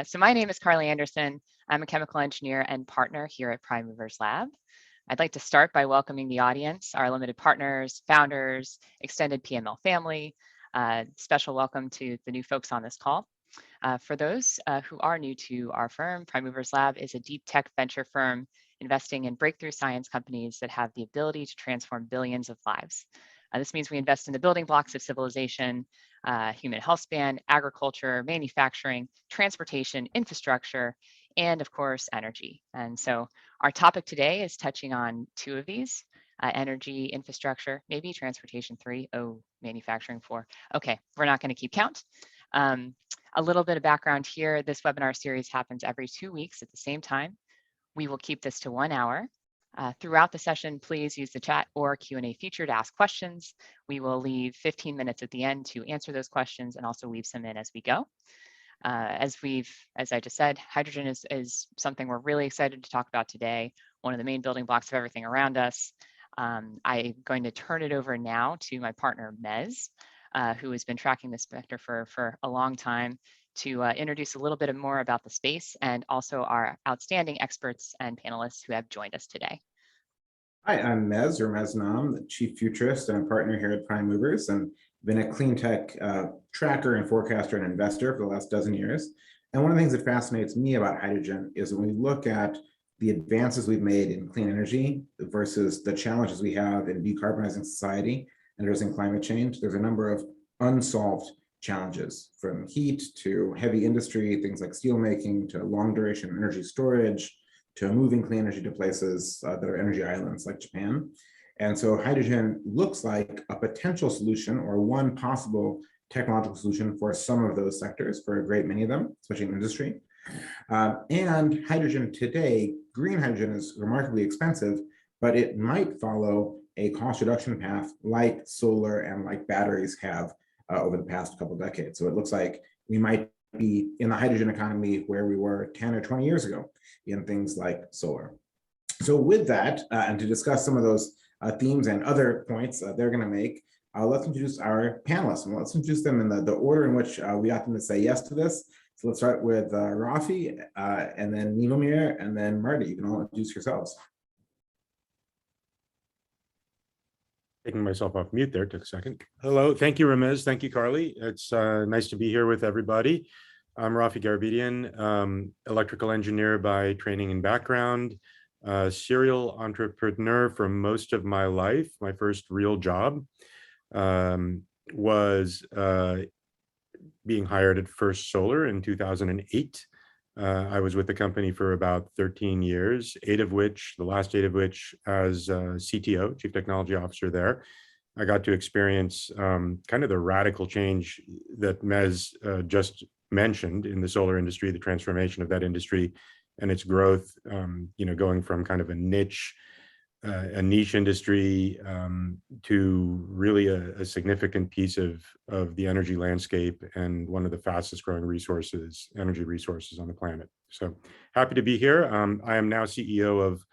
So my name is Carly Anderson. I'm a chemical engineer and partner here at Prime Movers Lab. I'd like to start by welcoming the audience, our limited partners, founders, extended PML family. Special welcome to the new folks on this call. For those who are new to our firm, Prime Movers Lab is a deep tech venture firm investing in breakthrough science companies that have the ability to transform billions of lives. This means we invest in the building blocks of civilization, human health span, agriculture, manufacturing, transportation, infrastructure, and of course, energy. And so our topic today is touching on two of these, energy, infrastructure, maybe transportation 3, manufacturing 4. Okay, we're not gonna keep count. A little bit of background here, this webinar series happens every 2 weeks at the same time. We will keep this to 1 hour. Throughout the session, please use the chat or Q&A feature to ask questions. We will leave 15 minutes at the end to answer those questions and also weave some in as we go. As I just said, hydrogen is something we're really excited to talk about today, one of the main building blocks of everything around us. I'm going to turn it over now to my partner, Mez, who has been tracking this vector for a long time, to introduce a little bit more about the space and also our outstanding experts and panelists who have joined us today. Hi, I'm Mez, or Mez Naam, the Chief Futurist and a partner here at Prime Movers, and been a clean tech tracker and forecaster and investor for the last dozen years. And one of the things that fascinates me about hydrogen is when we look at the advances we've made in clean energy versus the challenges we have in decarbonizing society and addressing climate change, there's a number of unsolved challenges, from heat to heavy industry, things like steel making, to long duration energy storage, to moving clean energy to places that are energy islands like Japan. And so hydrogen looks like a potential solution, or one possible technological solution for some of those sectors, for a great many of them, especially in industry. And hydrogen today, green hydrogen, is remarkably expensive, but it might follow a cost reduction path like solar and like batteries have over the past couple of decades. So it looks like we might be in the hydrogen economy where we were 10 or 20 years ago in things like solar. So with that, and to discuss some of those themes and other points they're going to make, let's introduce our panelists, and let's introduce them in the order in which we got them to say yes to this. So let's start with Raffi, and then Gniewomir, and then Marty. You can all introduce yourselves. Taking myself off mute there, took a second. Hello, thank you, Ramez. Thank you, Carly. It's nice to be here with everybody. I'm Raffi Garabedian, electrical engineer by training and background, serial entrepreneur for most of my life. My first real job was being hired at First Solar in 2008. I was with the company for about 13 years, the last 8 of which as CTO, Chief Technology Officer there. I got to experience kind of the radical change that Mez just mentioned in the solar industry, the transformation of that industry and its growth, going from kind of a niche industry to really a significant piece of the energy landscape and one of the fastest growing energy resources on the planet. So happy to be here. I am now CEO of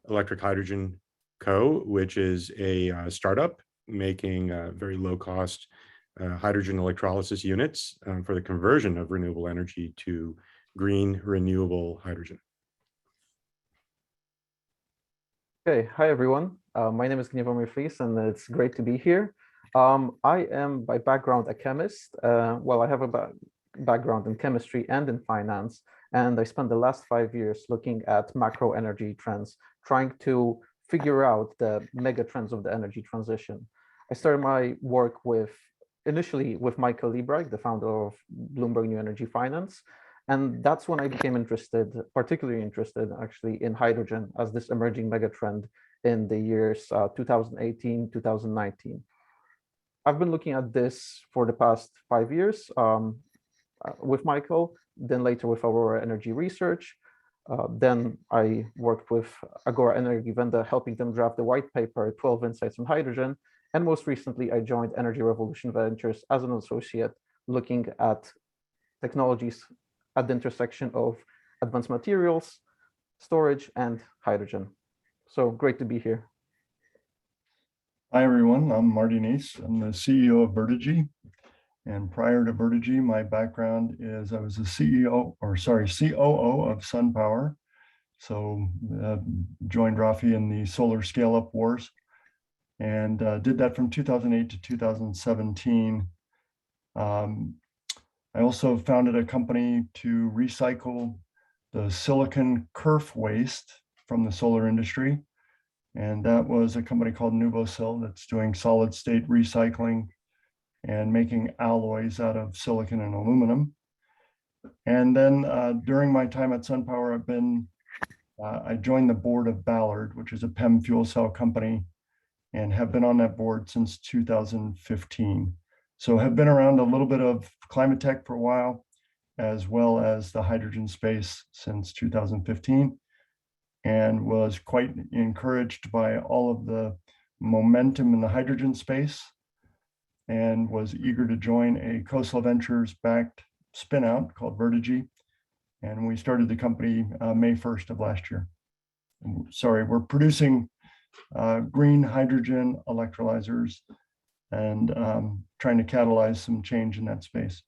Electric Hydrogen Co., which is a startup making very low cost hydrogen electrolysis units for the conversion of renewable energy to green renewable hydrogen. Okay, hi everyone. My name is Gniewomir Flis, and it's great to be here. I am by background a chemist. Well, I have a background in chemistry and in finance, and I spent the last 5 years looking at macro energy trends, trying to figure out the mega trends of the energy transition. I started my work initially with Michael Liebreich, the founder of Bloomberg New Energy Finance. And that's when I became particularly interested actually in hydrogen as this emerging megatrend in the years 2018, 2019. I've been looking at this for the past 5 years with Michael, then later with Aurora Energy Research. Then I worked with Agora Energy Vendor, helping them draft the white paper, 12 Insights on Hydrogen. And most recently, I joined Energy Revolution Ventures as an associate, looking at technologies at the intersection of advanced materials, storage, and hydrogen. So great to be here. Hi, everyone. I'm Marty Neese. I'm the CEO of Verdagy. And prior to Verdagy, my background is I was a COO of SunPower. So joined Raffi in the solar scale-up wars, and did that from 2008 to 2017. I also founded a company to recycle the silicon kerf waste from the solar industry. And that was a company called Nuvosil that's doing solid state recycling and making alloys out of silicon and aluminum. And then during my time at SunPower, I joined the board of Ballard, which is a PEM fuel cell company, and have been on that board since 2015. So have been around a little bit of climate tech for a while, as well as the hydrogen space since 2015, and was quite encouraged by all of the momentum in the hydrogen space, and was eager to join a Coastal Ventures backed spinout called Verdagy. And we started the company May 1st of last year. Sorry, we're producing green hydrogen electrolyzers and trying to catalyze some change in that space.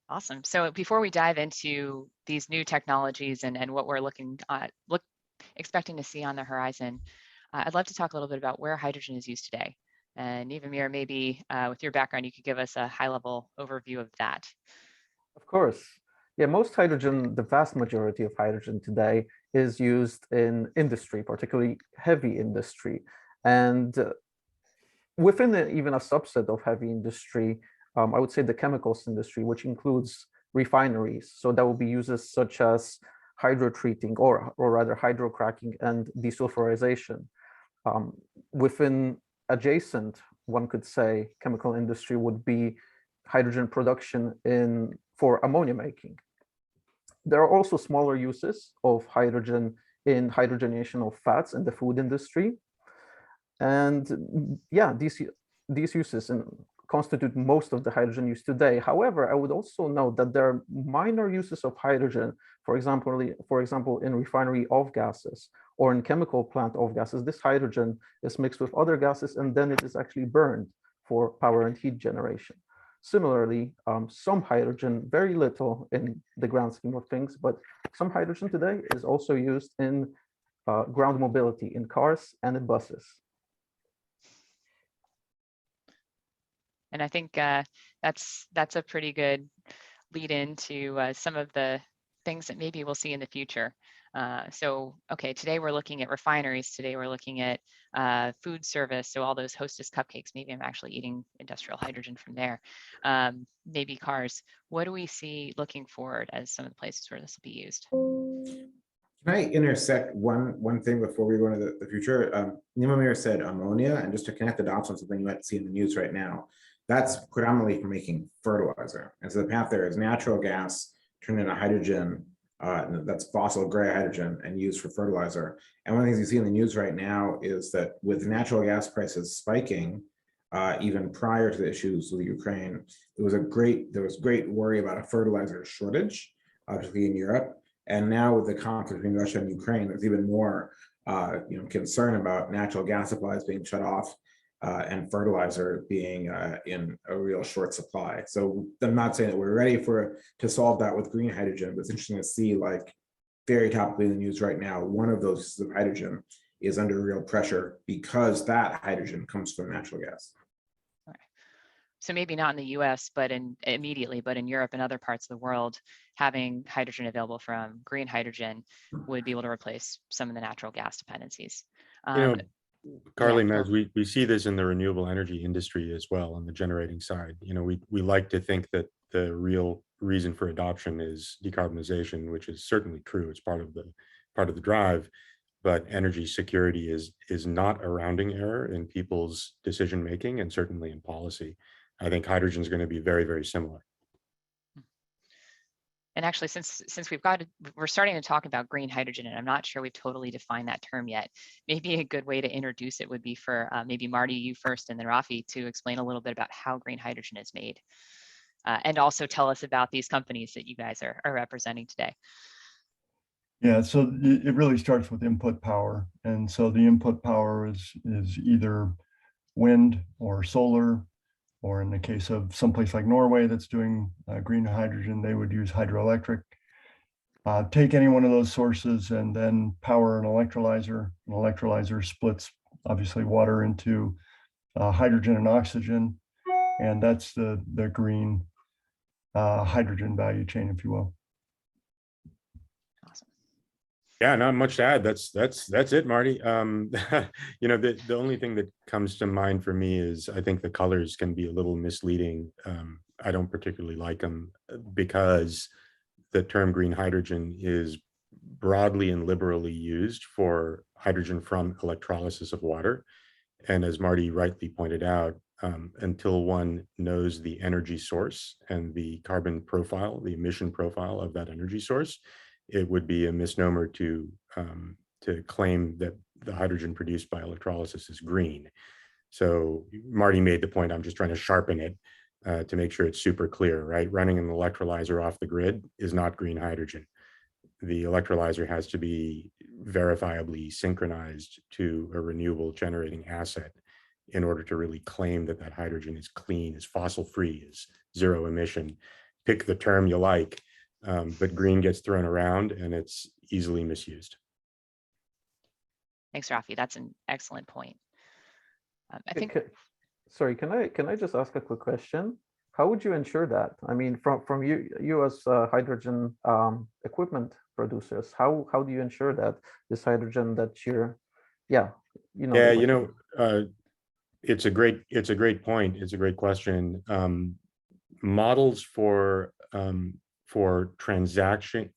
Awesome. So before we dive into these new technologies and what we're expecting to see on the horizon, I'd love to talk a little bit about where hydrogen is used today. And Gniewomir, maybe with your background, you could give us a high-level overview of that. Of course. Yeah, most hydrogen, the vast majority of hydrogen today is used in industry, particularly heavy industry. And within even a subset of heavy industry, I would say the chemicals industry, which includes refineries. So that will be uses such as hydrotreating or rather hydrocracking and desulfurization. Within adjacent, one could say, chemical industry would be hydrogen production for ammonia making. There are also smaller uses of hydrogen in hydrogenation of fats in the food industry. And yeah, these uses constitute most of the hydrogen used today. However, I would also note that there are minor uses of hydrogen, for example, in refinery off-gases or in chemical plant off-gases. This hydrogen is mixed with other gases and then it is actually burned for power and heat generation. Similarly, some hydrogen, very little in the grand scheme of things, but some hydrogen today is also used in ground mobility in cars and in buses. And I think that's a pretty good lead into some of the things that maybe we'll see in the future. So, okay, today we're looking at refineries. Today we're looking at food service. So all those Hostess cupcakes, maybe I'm actually eating industrial hydrogen from there. Maybe cars. What do we see looking forward as some of the places where this will be used? Can I intersect one thing before we go into the future? Gniewomir said ammonia, and just to connect the dots on something you might see in the news right now, that's predominantly for making fertilizer. And so the path there is natural gas turned into hydrogen, that's fossil gray hydrogen and used for fertilizer. And one of the things you see in the news right now is that with natural gas prices spiking, even prior to the issues with Ukraine, there was great worry about a fertilizer shortage, particularly in Europe. And now with the conflict between Russia and Ukraine, there's even more concern about natural gas supplies being shut off and fertilizer being in a real short supply. So I'm not saying that we're ready to solve that with green hydrogen, but it's interesting to see, like, very topically in the news right now, one of those uses of hydrogen is under real pressure because that hydrogen comes from natural gas. So maybe not in the US, but immediately, but in Europe and other parts of the world, having hydrogen available from green hydrogen would be able to replace some of the natural gas dependencies. Carly, yeah, Mez, we see this in the renewable energy industry as well on the generating side. We like to think that the real reason for adoption is decarbonization, which is certainly true. It's part of the drive, but energy security is not a rounding error in people's decision making and certainly in policy. I think hydrogen is going to be very, very similar. And actually, since we're starting to talk about green hydrogen, and I'm not sure we've totally defined that term yet, maybe a good way to introduce it would be for maybe Marty, you first, and then Raffi to explain a little bit about how green hydrogen is made. And also tell us about these companies that you guys are representing today. Yeah, so it really starts with input power. And so the input power is either wind or solar, or in the case of someplace like Norway that's doing green hydrogen, they would use hydroelectric. Take any one of those sources and then power an electrolyzer. An electrolyzer splits obviously water into hydrogen and oxygen, and that's the green hydrogen value chain, if you will. Awesome. Yeah, not much to add. That's it, Marty. You know, the only thing that comes to mind for me is I think the colors can be a little misleading. I don't particularly like them because the term green hydrogen is broadly and liberally used for hydrogen from electrolysis of water. And as Marty rightly pointed out, until one knows the energy source and the carbon profile, the emission profile of that energy source, it would be a misnomer to claim that the hydrogen produced by electrolysis is green. So Marty made the point, I'm just trying to sharpen it to make sure it's super clear, right? Running an electrolyzer off the grid is not green hydrogen. The electrolyzer has to be verifiably synchronized to a renewable generating asset in order to really claim that that hydrogen is clean, is fossil-free, is zero emission. Pick the term you like, but green gets thrown around and it's easily misused. Thanks, Raffi. That's an excellent point. I think. Sorry, can I just ask a quick question? How would you ensure that? I mean, from you as hydrogen equipment producers, how do you ensure that this hydrogen that you're, it's a great point. It's a great question. Models for transacting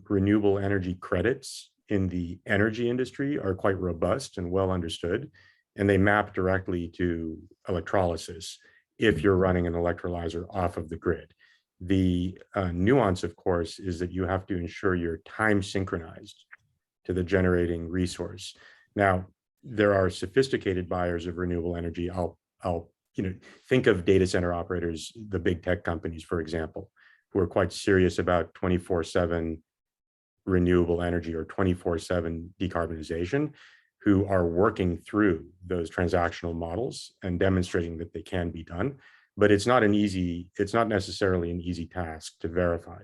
renewable energy credits in the energy industry are quite robust and well understood, and they map directly to electrolysis if you're running an electrolyzer off of the grid. The nuance, of course, is that you have to ensure you're time synchronized to the generating resource. Now, there are sophisticated buyers of renewable energy. I'll think of data center operators, the big tech companies, for example, who are quite serious about 24/7 renewable energy or 24/7 decarbonization, who are working through those transactional models and demonstrating that they can be done. But it's not necessarily an easy task to verify.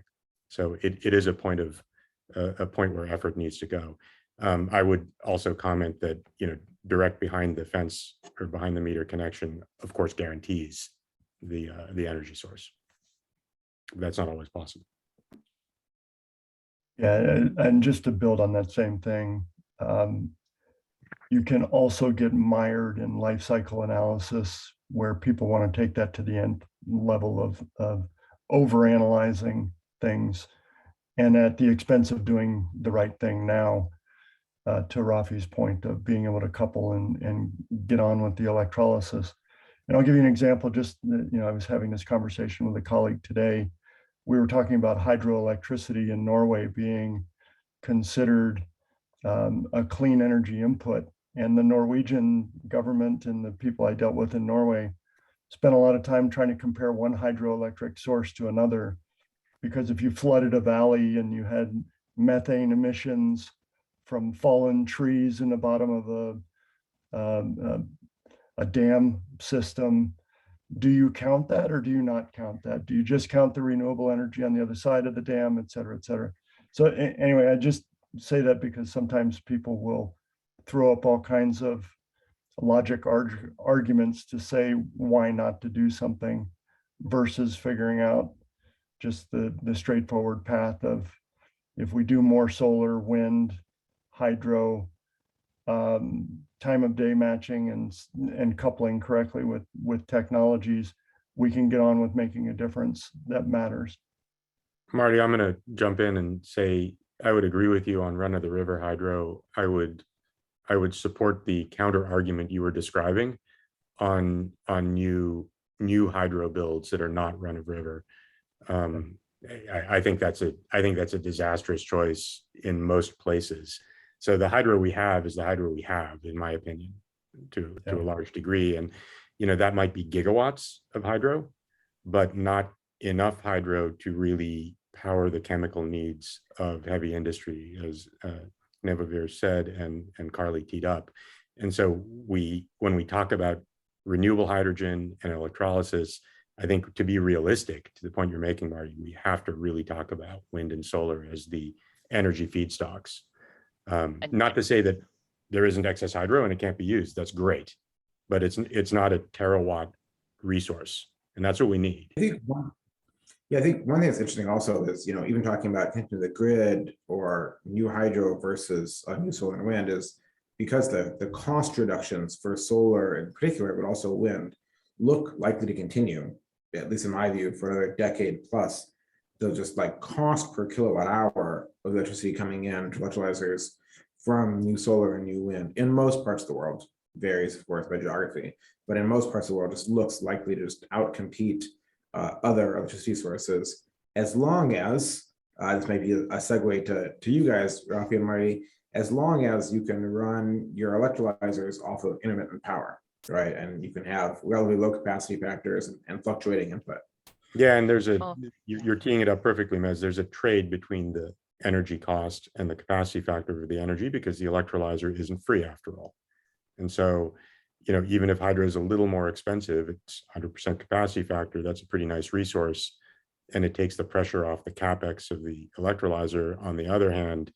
So it is a point where effort needs to go. I would also comment that, direct behind the fence or behind the meter connection, of course, guarantees the energy source. That's not always possible. Yeah, and just to build on that same thing, you can also get mired in life cycle analysis where people want to take that to the nth level of overanalyzing things, and at the expense of doing the right thing now. To Raffi's point of being able to couple and get on with the electrolysis. And I'll give you an example. Just, I was having this conversation with a colleague today. We were talking about hydroelectricity in Norway being considered a clean energy input. And the Norwegian government and the people I dealt with in Norway spent a lot of time trying to compare one hydroelectric source to another. Because if you flooded a valley and you had methane emissions from fallen trees in the bottom of a dam system, do you count that or do you not count that? Do you just count the renewable energy on the other side of the dam, et cetera, et cetera? So anyway, I just say that because sometimes people will throw up all kinds of logic arguments to say why not to do something versus figuring out just the straightforward path of if we do more solar, wind, hydro, time of day matching and coupling correctly with technologies, we can get on with making a difference that matters. Marty, I'm going to jump in and say I would agree with you on run of the river hydro. I would support the counter argument you were describing on new hydro builds that are not run of river. I think that's a disastrous choice in most places. So the hydro we have is the hydro we have, in my opinion, to a large degree. And, that might be gigawatts of hydro, but not enough hydro to really power the chemical needs of heavy industry, as Gniewomir said and Carly teed up. And so when we talk about renewable hydrogen and electrolysis, I think to be realistic, to the point you're making, Marty, we have to really talk about wind and solar as the energy feedstocks. Not to say that there isn't excess hydro and it can't be used. That's great, but it's not a terawatt resource, and that's what we need. I think I think one thing that's interesting also is, even talking about connecting to the grid or new hydro versus new solar and wind is because the cost reductions for solar in particular, but also wind, look likely to continue, at least in my view, for another decade plus. They'll just like cost per kilowatt hour of electricity coming in to electrolyzers from new solar and new wind in most parts of the world, varies of course by geography, but in most parts of the world just looks likely to just outcompete other electricity sources, as long as, this may be a segue to you guys, Raffi and Marty, as long as you can run your electrolyzers off of intermittent power, right? And you can have relatively low capacity factors and fluctuating input. Yeah, and you're teeing it up perfectly, Mez. There's a trade between the energy cost and the capacity factor of the energy, because the electrolyzer isn't free after all. And so, even if hydro is a little more expensive, it's 100% capacity factor, that's a pretty nice resource. And it takes the pressure off the CapEx of the electrolyzer. On the other hand,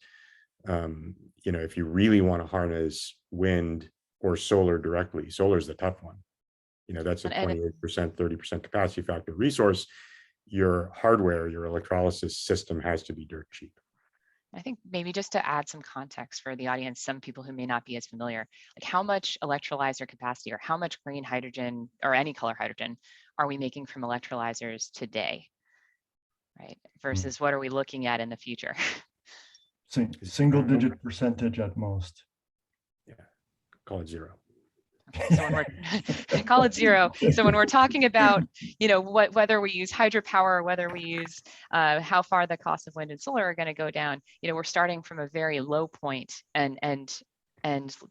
if you really want to harness wind or solar directly, solar is the tough one. That's a 28%, 30% capacity factor resource. Your hardware, your electrolysis system has to be dirt cheap. I think maybe just to add some context for the audience, some people who may not be as familiar, like how much electrolyzer capacity or how much green hydrogen or any color hydrogen are we making from electrolyzers today, right? Versus what are we looking at in the future? Single digit percentage at most. Yeah, call it zero. Okay, so when we're call it zero. So when we're talking about, whether we use hydropower, whether we use how far the cost of wind and solar are going to go down, we're starting from a very low point and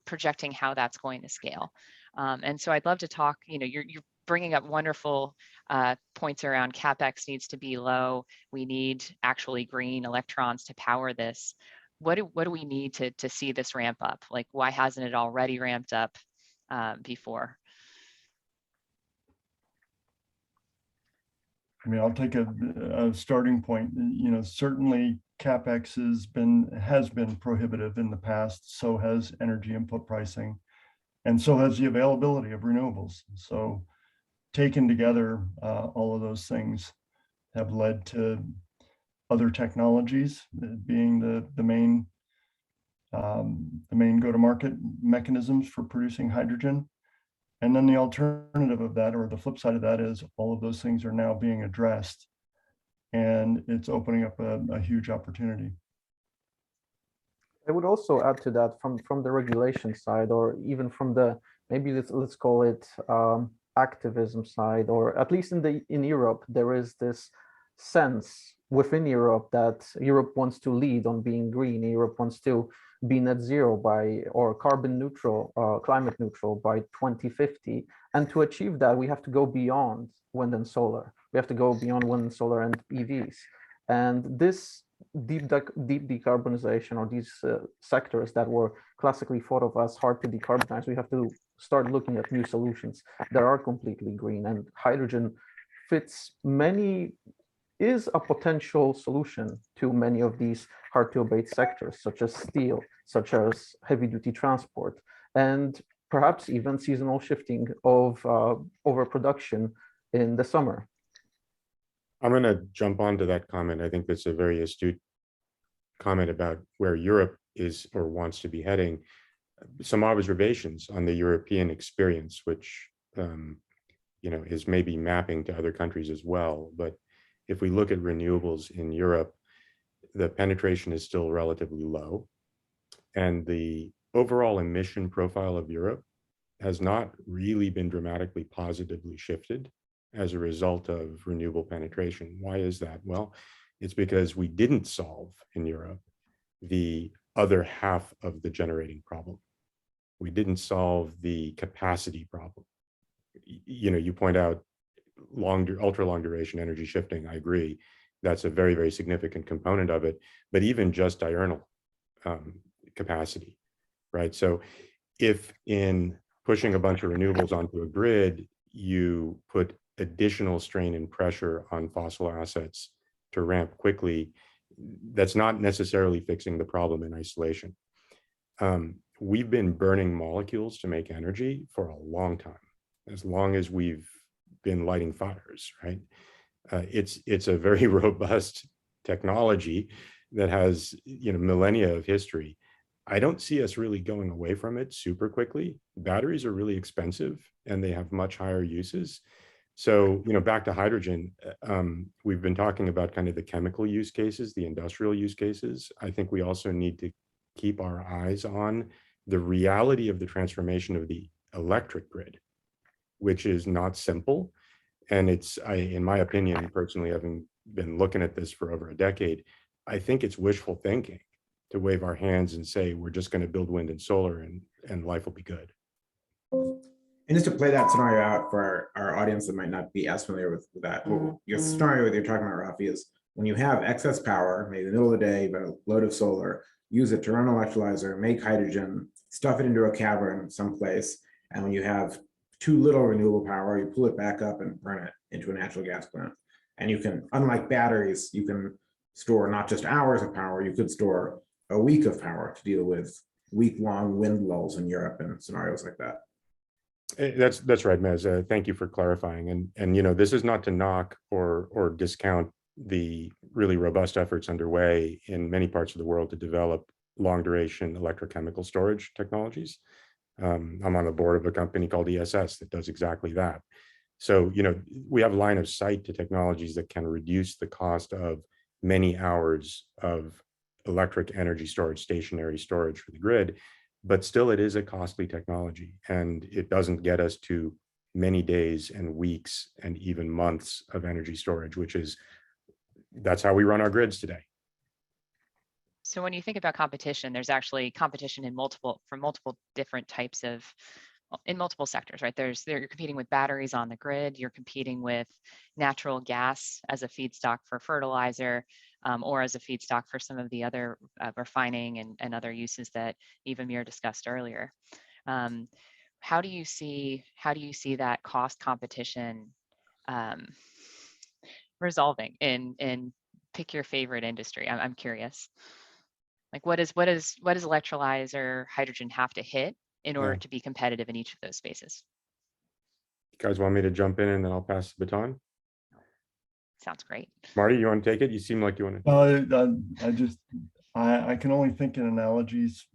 projecting how that's going to scale. And so I'd love to talk. You're bringing up wonderful points around CapEx needs to be low. We need actually green electrons to power this. What do we need to see this ramp up? Like, why hasn't it already ramped up before? I mean, I'll take a starting point. Certainly CapEx has been prohibitive in the past. So has energy input pricing, and so has the availability of renewables. So taken together, all of those things have led to other technologies being the main go-to-market mechanisms for producing hydrogen. And then the alternative of that, or the flip side of that, is all of those things are now being addressed, and it's opening up a huge opportunity. I would also add to that from the regulation side, or even from the, maybe let's call it activism side, or at least in Europe, there is this sense within Europe that Europe wants to lead on being green. Europe wants to be net zero or carbon neutral, climate neutral by 2050. And to achieve that, we have to go beyond wind and solar. We have to go beyond wind and solar and EVs. And this deep decarbonization, or these sectors that were classically thought of as hard to decarbonize, we have to start looking at new solutions that are completely green. And hydrogen is a potential solution to many of these hard to abate sectors, such as steel, such as heavy duty transport, and perhaps even seasonal shifting of overproduction in the summer. I'm going to jump onto that comment. I think that's a very astute comment about where Europe is or wants to be heading. Some observations on the European experience, which is maybe mapping to other countries as well. But if we look at renewables in Europe, the penetration is still relatively low, and the overall emission profile of Europe has not really been dramatically positively shifted as a result of renewable penetration. Why is that? Well, it's because we didn't solve in Europe the other half of the generating problem. We didn't solve the capacity problem. You point out ultra long duration energy shifting. I agree. That's a very, very significant component of it, but even just diurnal capacity, right? So if in pushing a bunch of renewables onto a grid, you put additional strain and pressure on fossil assets to ramp quickly, that's not necessarily fixing the problem in isolation. We've been burning molecules to make energy for a long time, as long as we've been lighting fires, right? It's a very robust technology that has, millennia of history. I don't see us really going away from it super quickly. Batteries are really expensive and they have much higher uses. So, back to hydrogen, we've been talking about kind of the chemical use cases, the industrial use cases. I think we also need to keep our eyes on the reality of the transformation of the electric grid, which is not simple. And in my opinion, personally, having been looking at this for over a decade, I think it's wishful thinking to wave our hands and say, we're just going to build wind and solar and life will be good. And just to play that scenario out for our audience that might not be as familiar with that, your scenario that you're talking about, Raffi, is when you have excess power, maybe in the middle of the day, but a load of solar, use it to run an electrolyzer, make hydrogen, stuff it into a cavern someplace, and when you have too little renewable power, you pull it back up and burn it into a natural gas plant. And you can, unlike batteries, you can store not just hours of power, you could store a week of power to deal with week-long wind lulls in Europe and scenarios like that. That's right, Mez. Thank you for clarifying. And this is not to knock or discount the really robust efforts underway in many parts of the world to develop long-duration electrochemical storage technologies. I'm on the board of a company called ESS that does exactly that. So, we have line of sight to technologies that can reduce the cost of many hours of electric energy storage, stationary storage for the grid, but still it is a costly technology and it doesn't get us to many days and weeks and even months of energy storage, that's how we run our grids today. So when you think about competition, there's actually competition in multiple different types of, in multiple sectors, right? You're competing with batteries on the grid, you're competing with natural gas as a feedstock for fertilizer, or as a feedstock for some of the other refining and other uses that Gniewomir discussed earlier. How do you see that cost competition resolving in pick your favorite industry? I'm curious. Like what does electrolyzer hydrogen have to hit in order to be competitive in each of those spaces? You guys want me to jump in and then I'll pass the baton? Sounds great. Marty, you want to take it? You seem like you want to. I can only think in analogies,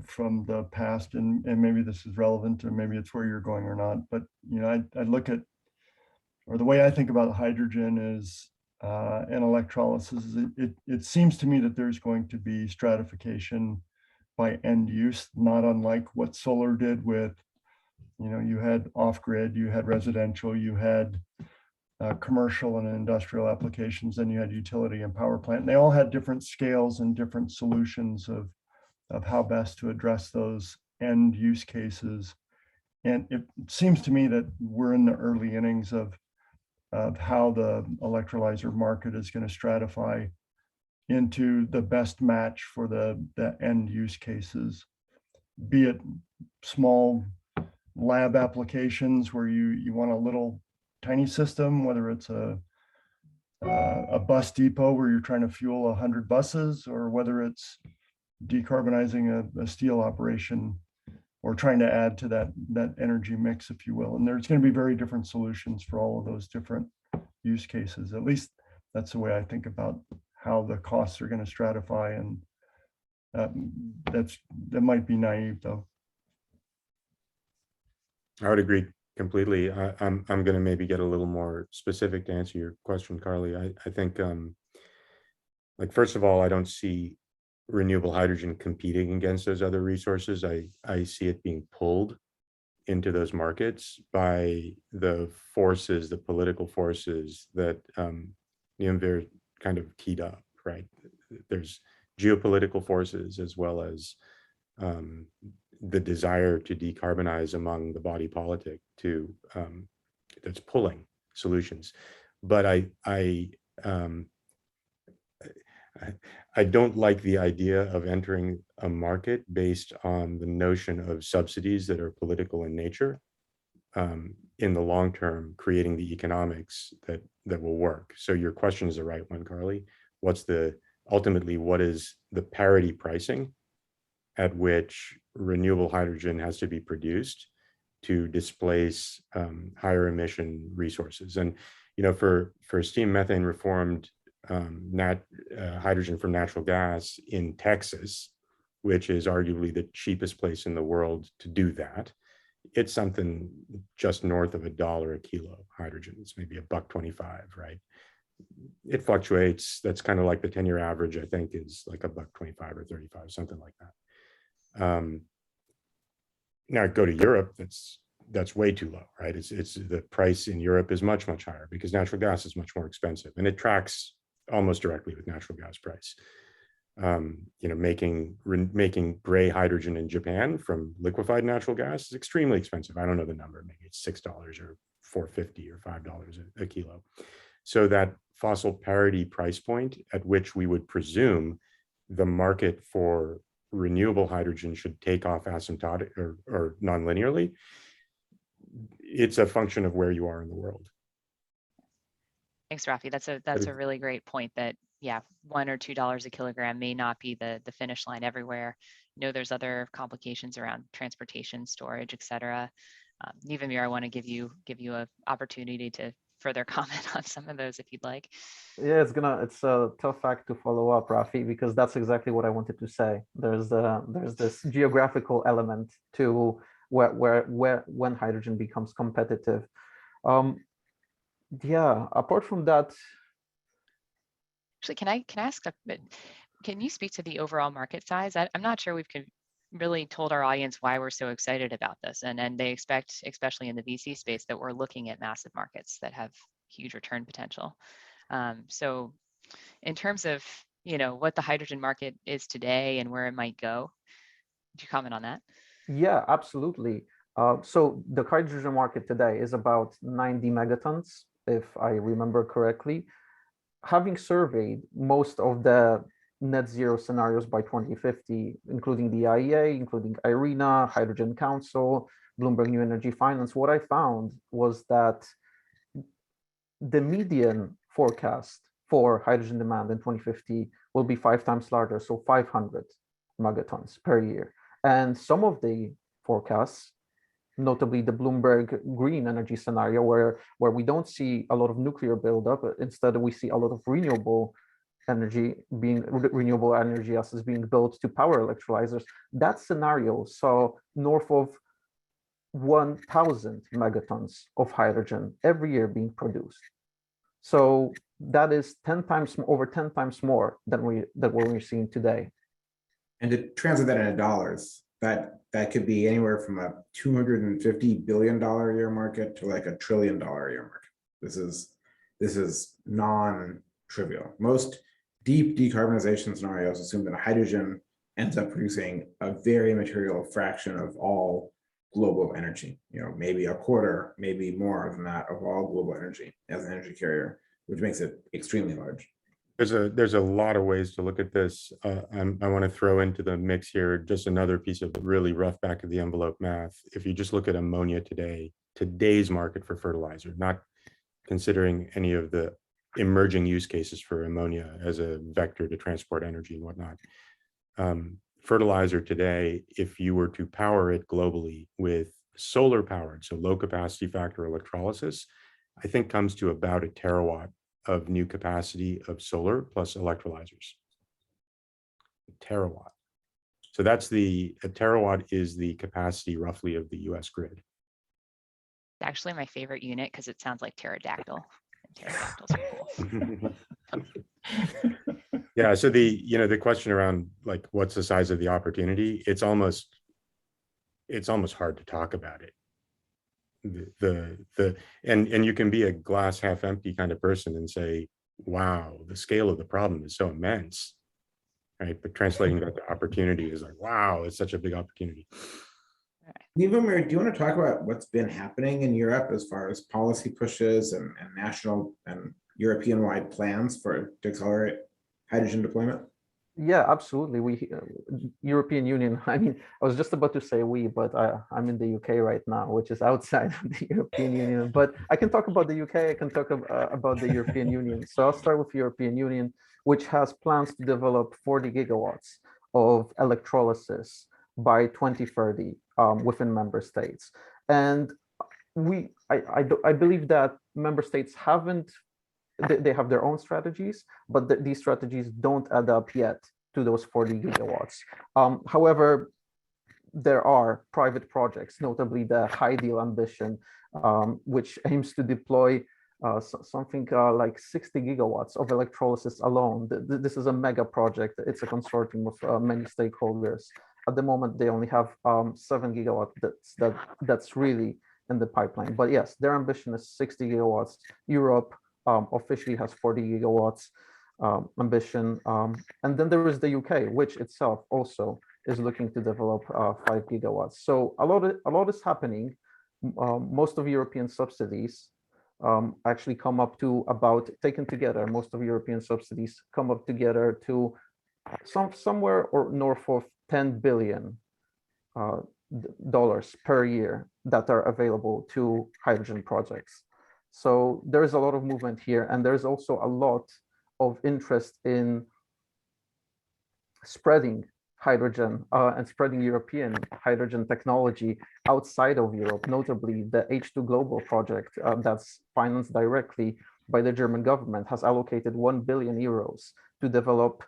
from the past, and maybe this is relevant, or maybe it's where you're going or not. But I look at, or the way I think about hydrogen is, and electrolysis, it seems to me that there's going to be stratification by end use, not unlike what solar did with, you had off-grid, you had residential, you had commercial and industrial applications, and you had utility and power plant. And they all had different scales and different solutions of how best to address those end use cases. And it seems to me that we're in the early innings of how the electrolyzer market is going to stratify into the best match for the end use cases, be it small lab applications where you want a little tiny system, whether it's a bus depot where you're trying to fuel 100 buses, or whether it's decarbonizing a steel operation or trying to add to that energy mix, if you will. And there's going to be very different solutions for all of those different use cases. At least that's the way I think about how the costs are going to stratify. And that might be naive, though. I would agree completely. I'm going to maybe get a little more specific to answer your question, Carly. I think, first of all, I don't see renewable hydrogen competing against those other resources. I see it being pulled into those markets by the forces, the political forces that Gniewomir kind of keyed up, right? There's geopolitical forces as well as the desire to decarbonize among the body politic that's pulling solutions. But I don't like the idea of entering a market based on the notion of subsidies that are political in nature. In the long term, creating the economics that will work. So your question is the right one, Carly. Ultimately, what is the parity pricing at which renewable hydrogen has to be produced to displace higher emission resources? And for steam methane reformed hydrogen from natural gas in Texas, which is arguably the cheapest place in the world to do that, it's something just north of $1 a kilo hydrogen. It's maybe $1.25, right? It fluctuates. That's kind of like the 10-year average, I think, is like $1.25 or 35, something like that. Now go to Europe, that's way too low, right? It's the price in Europe is much, much higher because natural gas is much more expensive, and it tracks almost directly with natural gas price. Making gray hydrogen in Japan from liquefied natural gas is extremely expensive. I don't know the number, maybe it's $6 or $4.50 or $5 a kilo. So that fossil parity price point at which we would presume the market for renewable hydrogen should take off asymptotic or non-linearly, it's a function of where you are in the world. Thanks, Raffi. That's a really great point that, yeah, $1 or $2 a kilogram may not be the finish line everywhere. There's other complications around transportation, storage, et cetera. Gniewomir, I want to give you an opportunity to further comment on some of those if you'd like. Yeah, it's a tough fact to follow up, Raffi, because that's exactly what I wanted to say. There's this geographical element to where when hydrogen becomes competitive. Yeah, apart from that. Actually, can I ask can you speak to the overall market size? I'm not sure we've really told our audience why we're so excited about this, and they expect, especially in the VC space, that we're looking at massive markets that have huge return potential. So in terms of what the hydrogen market is today and where it might go, would you comment on that? Yeah, absolutely. So the hydrogen market today is about 90 megatons, if I remember correctly. Having surveyed most of the net zero scenarios by 2050, including the IEA, including IRENA, Hydrogen Council, Bloomberg New Energy Finance, what I found was that the median forecast for hydrogen demand in 2050 will be 5 times larger, so 500 megatons per year. And some of the forecasts, notably the Bloomberg green energy scenario, where we don't see a lot of nuclear buildup, instead we see a lot of renewable energy assets being built to power electrolyzers. That scenario saw north of 1,000 megatons of hydrogen every year being produced. So that is over 10 times more than what we're seeing today. And to translate that into dollars, that could be anywhere from a $250 billion a year market to like $1 trillion a year market. This is non-trivial. Most deep decarbonization scenarios assume that hydrogen ends up producing a very material fraction of all global energy. Maybe a quarter, maybe more than that of all global energy as an energy carrier, which makes it extremely large. There's a lot of ways to look at this. I want to throw into the mix here just another piece of really rough back of the envelope math. If you just look at ammonia today's market for fertilizer, not considering any of the emerging use cases for ammonia as a vector to transport energy and whatnot. Fertilizer today, if you were to power it globally with solar powered, so low capacity factor electrolysis, I think comes to about a terawatt of new capacity of solar plus electrolyzers. A terawatt. So a terawatt is the capacity roughly of the US grid. Actually, my favorite unit because it sounds like pterodactyl. And pterodactyls are cool. Yeah, so the question around like what's the size of the opportunity, it's almost hard to talk about it. And you can be a glass half empty kind of person and say, wow, the scale of the problem is so immense, right? But translating that to opportunity is like, wow, it's such a big opportunity. Gniewomir, do you want to talk about what's been happening in Europe as far as policy pushes and national and European-wide plans to accelerate hydrogen deployment? Yeah, absolutely. European Union, I mean, I was just about to say we, but I'm in the UK right now, which is outside of the European Union. But I can talk about the UK, I can talk about the European Union. So I'll start with European Union, which has plans to develop 40 gigawatts of electrolysis by 2030 within member states. And I believe that member states they have their own strategies, but these strategies don't add up yet to those 40 gigawatts. However, there are private projects, notably the High Deal Ambition, which aims to deploy something like 60 gigawatts of electrolysis alone. This is a mega project. It's a consortium of many stakeholders. At the moment, they only have 7 gigawatts that's really in the pipeline. But yes, their ambition is 60 gigawatts. Europe officially has 40 gigawatts ambition. And then there is the UK, which itself also is looking to develop 5 gigawatts. So a lot is happening. Most of European subsidies actually come up to about, taken together, most of European subsidies come up together to somewhere or north of $10 billion dollars per year that are available to hydrogen projects. So there is a lot of movement here, and there's also a lot of interest in spreading hydrogen and spreading European hydrogen technology outside of Europe, notably the H2 Global project that's financed directly by the German government has allocated 1 billion euros to develop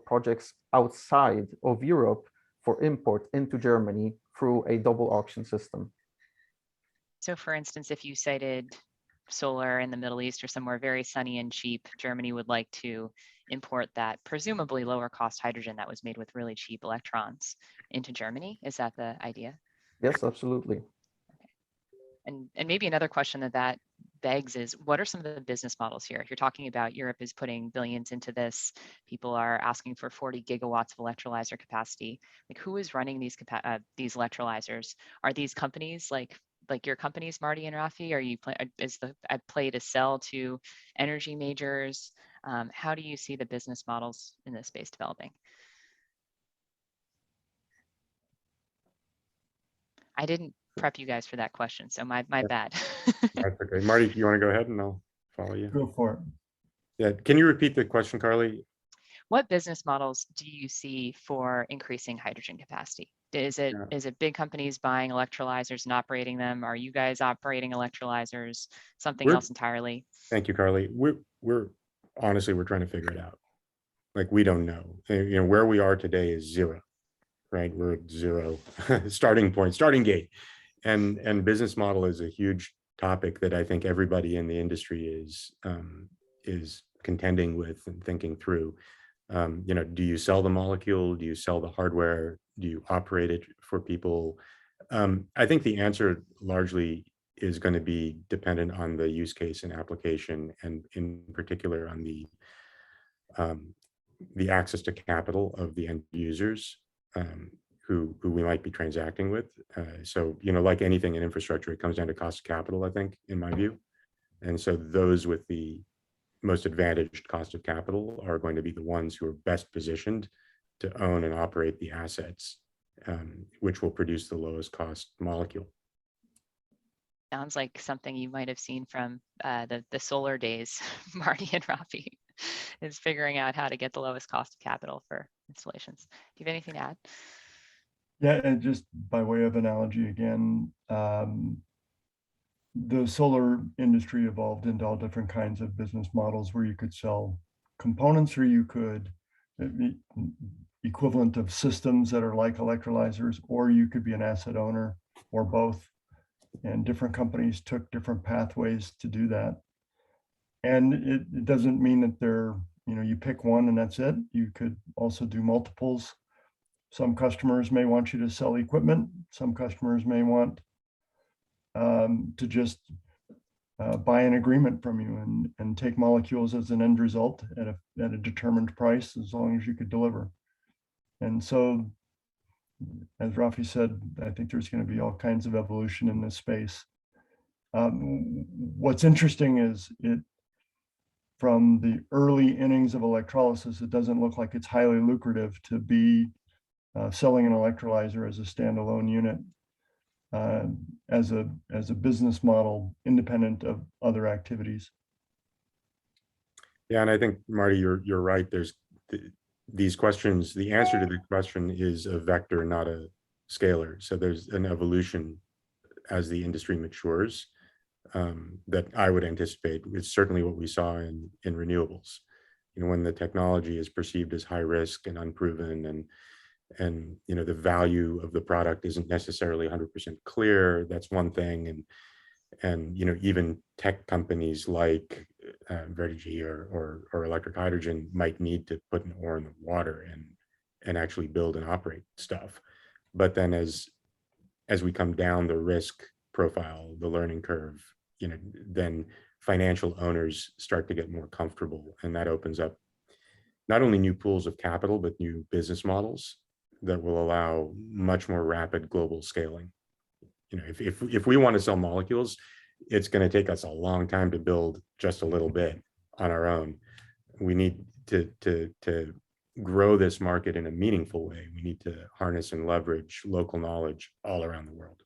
projects outside of Europe for import into Germany through a double auction system. So for instance, if you cited solar in the Middle East or somewhere very sunny and cheap, Germany would like to import that presumably lower cost hydrogen that was made with really cheap electrons into Germany. Is that the idea? Yes, absolutely. Okay. And maybe another question that begs is, what are some of the business models here? If you're talking about Europe is putting billions into this, people are asking for 40 gigawatts of electrolyzer capacity. Like, who is running these electrolyzers? Are these companies like your companies, Marty and Raffi? Is the play to sell to energy majors? How do you see the business models in this space developing? I didn't prep you guys for that question, so my bad. That's okay. Marty, you want to go ahead and I'll follow you? Go for it. Yeah, can you repeat the question, Carly? What business models do you see for increasing hydrogen capacity? Is it big companies buying electrolyzers and operating them? Are you guys operating electrolyzers? Something else entirely? Thank you, Carly. We're honestly, we're trying to figure it out. Like, we don't know. You know, where we are today is zero, right? We're at zero starting point, starting gate. And business model is a huge topic that I think everybody in the industry is contending with and thinking through. You know, do you sell the molecule? Do you sell the hardware? Do you operate it for people? I think the answer largely is going to be dependent on the use case and application, and in particular on the access to capital of the end users who we might be transacting with. So, you know, like anything in infrastructure, it comes down to cost of capital, I think, in my view. And so those with the most advantaged cost of capital are going to be the ones who are best positioned to own and operate the assets, which will produce the lowest cost molecule. Sounds like something you might have seen from the solar days, Marty and Raffi, is figuring out how to get the lowest cost of capital for installations. Do you have anything to add? Yeah, and just by way of analogy again, the solar industry evolved into all different kinds of business models where you could sell components, or you could equivalent of systems that are like electrolyzers, or you could be an asset owner, or both. And different companies took different pathways to do that. And it doesn't mean that they're, you know, you pick one and that's it. You could also do multiples. Some customers may want you to sell equipment. Some customers may want to just buy an agreement from you and take molecules as an end result at a determined price, as long as you could deliver. And so, as Raffi said, I think there's going to be all kinds of evolution in this space. What's interesting is from the early innings of electrolysis, it doesn't look like it's highly lucrative to be selling an electrolyzer as a standalone unit, as a business model independent of other activities. Yeah, and I think, Marty, you're right. There's these questions, the answer to the question is a vector, not a scalar. So there's an evolution as the industry matures that I would anticipate. It's certainly what we saw in renewables. You know, when the technology is perceived as high risk and unproven, and you know, the value of the product isn't necessarily 100% clear, that's one thing. And you know, even tech companies like Verdagy or electric hydrogen might need to put an oar in the water and actually build and operate stuff. But then as we come down the risk profile, the learning curve, you know, then financial owners start to get more comfortable, and that opens up not only new pools of capital, but new business models that will allow much more rapid global scaling. You know, if we want to sell molecules, it's going to take us a long time to build just a little bit on our own. We need to grow this market in a meaningful way. We need to harness and leverage local knowledge all around the world.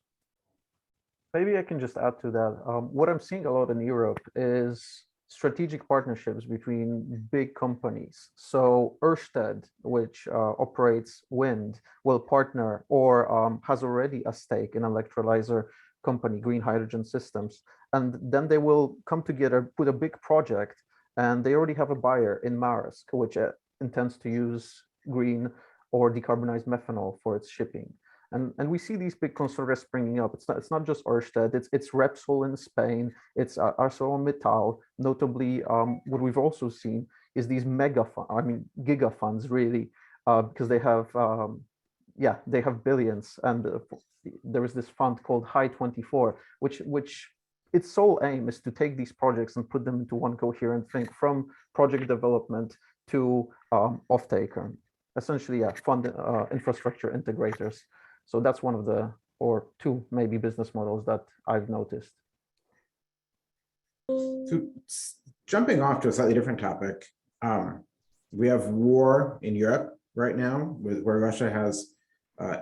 Maybe I can just add to that. What I'm seeing a lot in Europe is strategic partnerships between big companies. So Ørsted, which operates wind, will partner or has already a stake in electrolyzer company, Green Hydrogen Systems. And then they will come together, put a big project, and they already have a buyer in Maersk, which intends to use green or decarbonized methanol for its shipping. And we see these big consortia springing up. It's not just Ørsted, it's Repsol in Spain, it's ArcelorMittal. Notably, what we've also seen is these giga funds, really, because they have, they have billions. And there is this fund called High24, which its sole aim is to take these projects and put them into one coherent thing, from project development to off-taker. Essentially, fund infrastructure integrators. So that's one of the, or two maybe, business models that I've noticed. So jumping off to a slightly different topic, we have war in Europe right now, where Russia has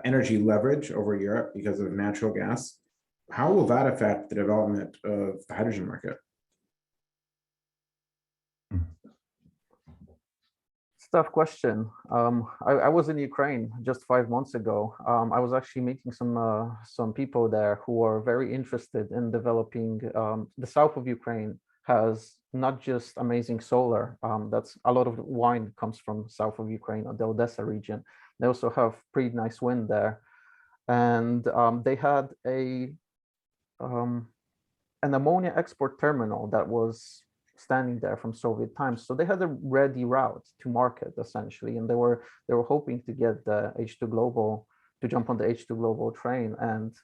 energy leverage over Europe because of natural gas. How will that affect the development of the hydrogen market? Tough question. I was in Ukraine just 5 months ago. I was actually meeting some people there who are very interested in developing. The south of Ukraine has not just amazing solar. That's a lot of the wine comes from south of Ukraine, or the Odessa region. They also have pretty nice wind there, and they had an ammonia export terminal that was standing there from Soviet times. So they had a ready route to market, essentially, and they were hoping to get the H2 Global, to jump on the H2 Global train. And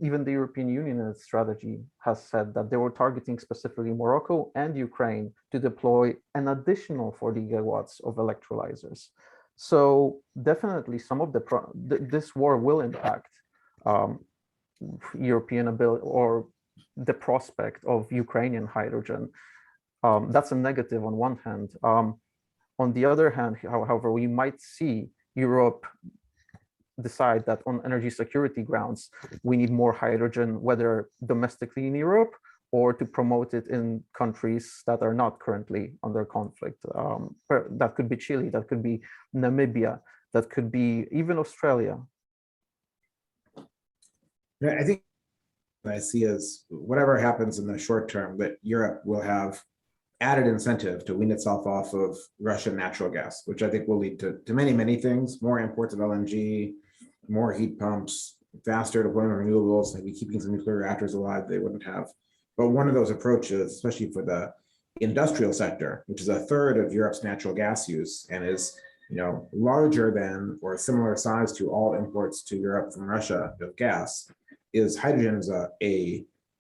even the European Union in its strategy has said that they were targeting specifically Morocco and Ukraine to deploy an additional 40 gigawatts of electrolyzers. So definitely some of this war will impact European ability, or the prospect of Ukrainian hydrogen. That's a negative on one hand. On the other hand, however, we might see Europe decide that on energy security grounds, we need more hydrogen, whether domestically in Europe or to promote it in countries that are not currently under conflict. That could be Chile, that could be Namibia, that could be even Australia. I think I see as whatever happens in the short term, that Europe will have added incentive to wean itself off of Russian natural gas, which I think will lead to many, many things: more imports of LNG, more heat pumps, faster deployment of renewables, maybe keeping some nuclear reactors alive they wouldn't have. But one of those approaches, especially for the industrial sector, which is a third of Europe's natural gas use and is, you know, larger than or similar size to all imports to Europe from Russia of gas, is hydrogen is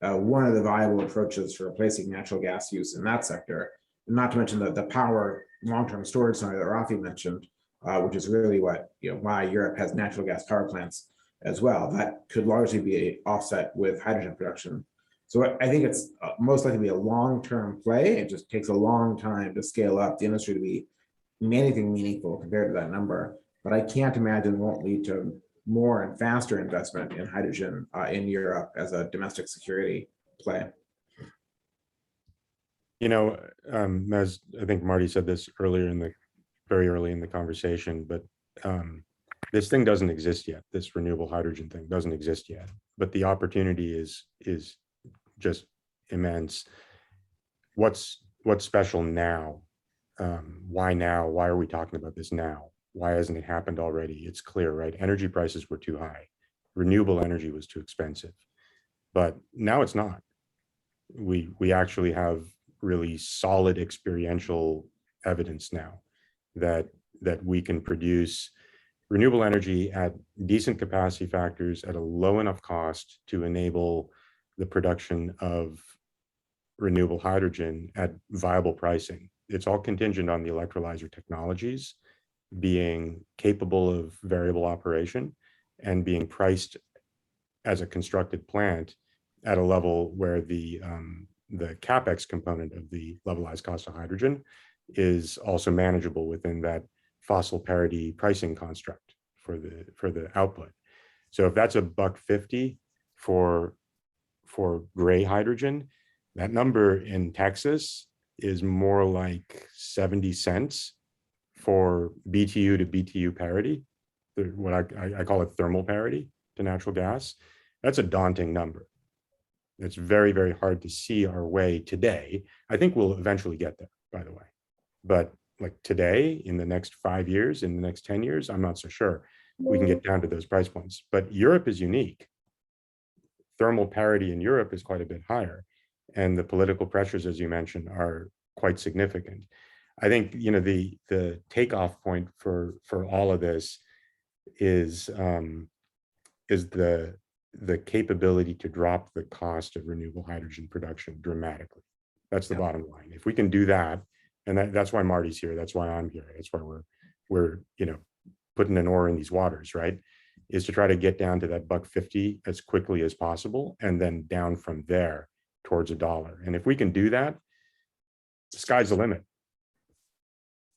one of the viable approaches for replacing natural gas use in that sector. Not to mention the power long-term storage scenario that Raffi mentioned, which is really what, you know, why Europe has natural gas power plants as well. That could largely be offset with hydrogen production. So I think it's most likely to be a long-term play. It just takes a long time to scale up the industry to be anything meaningful compared to that number. But I can't imagine it won't lead to more and faster investment in hydrogen in Europe as a domestic security play. You know, as I think Marty said this very early in the conversation, but this thing doesn't exist yet. This renewable hydrogen thing doesn't exist yet, but the opportunity is just immense. What's special now? Why now? Why are we talking about this now? Why hasn't it happened already? It's clear, right? Energy prices were too high. Renewable energy was too expensive, but now it's not. We actually have really solid experiential evidence now that we can produce renewable energy at decent capacity factors at a low enough cost to enable the production of renewable hydrogen at viable pricing. It's all contingent on the electrolyzer technologies being capable of variable operation and being priced as a constructed plant at a level where the capex component of the levelized cost of hydrogen is also manageable within that fossil parity pricing construct for the output. So if that's $1.50 for gray hydrogen, that number in Texas is more like 70 cents for BTU to BTU parity, what I call it thermal parity to natural gas. That's a daunting number. It's very, very hard to see our way today. I think we'll eventually get there, by the way. But like today, in the next 5 years, in the next 10 years, I'm not so sure we can get down to those price points. But Europe is unique. Thermal parity in Europe is quite a bit higher. And the political pressures, as you mentioned, are quite significant. I think, you know, the takeoff point for all of this is the capability to drop the cost of renewable hydrogen production dramatically. That's the bottom line. If we can do that, and that's why Marty's here, that's why I'm here, that's why we're you know, putting an oar in these waters, right? Is to try to get down to that $1.50 as quickly as possible, and then down from there towards $1. And if we can do that, the sky's the limit.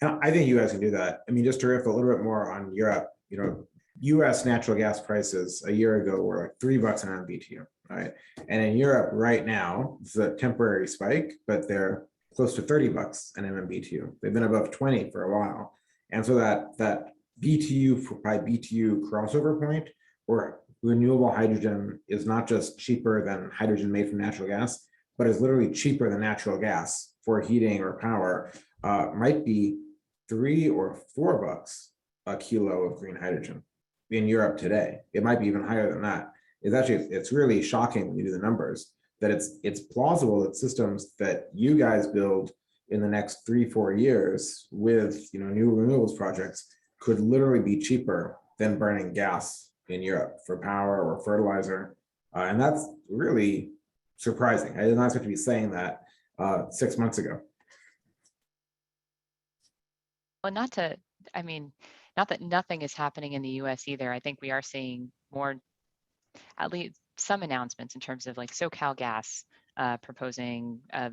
I think you guys can do that. I mean, just to riff a little bit more on Europe, you know, US natural gas prices a year ago were like $3 an MMBTU, right? And in Europe right now, it's a temporary spike, but they're close to $30 an MMBTU. They've been above 20 for a while. And so that BTU by BTU crossover point where renewable hydrogen is not just cheaper than hydrogen made from natural gas, but is literally cheaper than natural gas for heating or power, might be $3 or $4 a kilo of green hydrogen in Europe today. It might be even higher than that. It's really shocking when you do the numbers that it's plausible that systems that you guys build in the next 3-4 years with, you know, new renewables projects could literally be cheaper than burning gas in Europe for power or fertilizer. And that's really surprising. I did not expect to be saying that 6 months ago. Well, not that nothing is happening in the US either. I think we are seeing more, at least some announcements in terms of like SoCalGas proposing a